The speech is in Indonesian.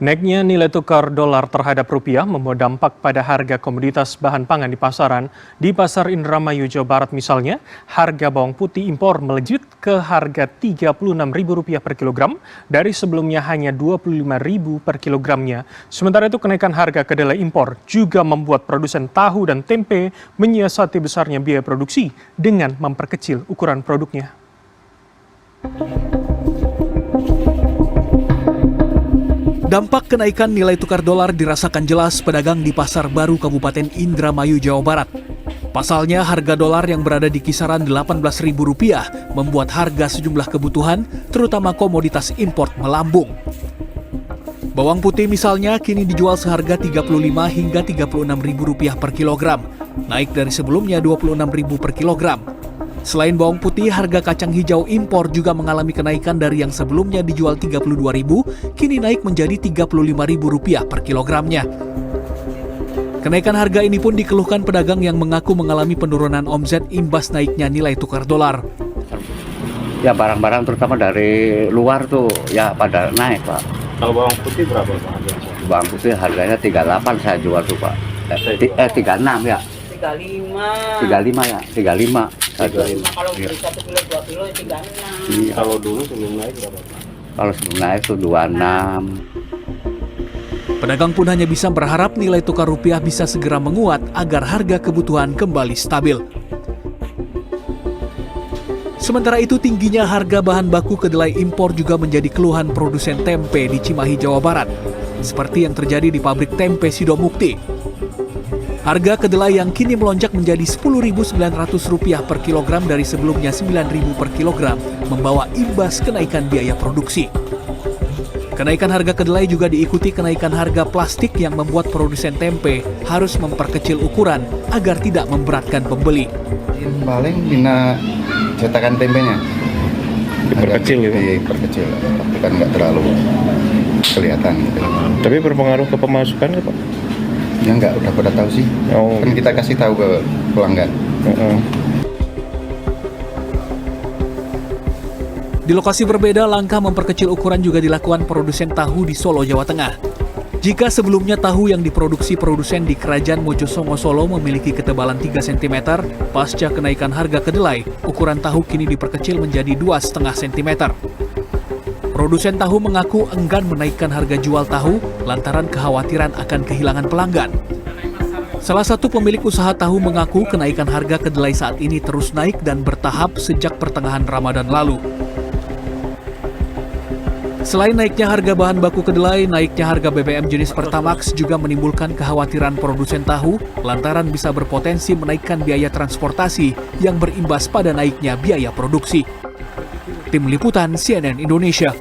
Naiknya nilai tukar dolar terhadap rupiah membawa dampak pada harga komoditas bahan pangan di pasaran. Di Pasar Indramayu, Jawa Barat misalnya, harga bawang putih impor melejit ke harga Rp36.000 per kilogram dari sebelumnya hanya Rp25.000 per kilogramnya. Sementara itu kenaikan harga kedelai impor juga membuat produsen tahu dan tempe menyiasati besarnya biaya produksi dengan memperkecil ukuran produknya. Dampak kenaikan nilai tukar dolar dirasakan jelas pedagang di Pasar Baru Kabupaten Indramayu, Jawa Barat. Pasalnya harga dolar yang berada di kisaran Rp18.000 membuat harga sejumlah kebutuhan, terutama komoditas impor, melambung. Bawang putih misalnya kini dijual seharga Rp35 hingga Rp36.000 per kilogram, naik dari sebelumnya Rp26.000 per kilogram. Selain bawang putih, harga kacang hijau impor juga mengalami kenaikan dari yang sebelumnya dijual Rp32.000, kini naik menjadi Rp35.000 per kilogramnya. Kenaikan harga ini pun dikeluhkan pedagang yang mengaku mengalami penurunan omset imbas naiknya nilai tukar dolar. Ya barang-barang terutama dari luar tuh ya pada naik, Pak. Kalau bawang putih berapa, Pak? Bawang putih harganya 38 saya jual tuh, Pak. 36 ya. 35 ya, 35. Kalau beli 1 kilo, 2 kilo, 36. Iya. Kalau dulu sebelum naik berapa, Pak? Kalau sebelum naik tuh 26. Pedagang pun hanya bisa berharap nilai tukar rupiah bisa segera menguat agar harga kebutuhan kembali stabil. Sementara itu, tingginya harga bahan baku kedelai impor juga menjadi keluhan produsen tempe di Cimahi, Jawa Barat. Seperti yang terjadi di pabrik tempe Sidomukti. Harga kedelai yang kini melonjak menjadi Rp10.900 per kilogram dari sebelumnya Rp9.000 per kilogram membawa imbas kenaikan biaya produksi. Kenaikan harga kedelai juga diikuti kenaikan harga plastik yang membuat produsen tempe harus memperkecil ukuran agar tidak memberatkan pembeli. Paling bina cetakan tempenya Diperkecil gitu? Diperkecil, tapi kan nggak terlalu kelihatan gitu. Tapi berpengaruh ke pemasukan nggak, Pak? Ya nggak, udah pada tahu sih. Oh. Kan kita kasih tahu ke pelanggan. Di lokasi berbeda, langkah memperkecil ukuran juga dilakukan produsen tahu di Solo, Jawa Tengah. Jika sebelumnya tahu yang diproduksi produsen di Kerajaan Mojosongo Solo memiliki ketebalan 3 cm, pasca kenaikan harga kedelai, ukuran tahu kini diperkecil menjadi 2,5 cm. Produsen tahu mengaku enggan menaikkan harga jual tahu lantaran kekhawatiran akan kehilangan pelanggan. Salah satu pemilik usaha tahu mengaku kenaikan harga kedelai saat ini terus naik dan bertahap sejak pertengahan Ramadan lalu. Selain naiknya harga bahan baku kedelai, naiknya harga BBM jenis Pertamax juga menimbulkan kekhawatiran produsen tahu lantaran bisa berpotensi menaikkan biaya transportasi yang berimbas pada naiknya biaya produksi. Tim Liputan CNN Indonesia.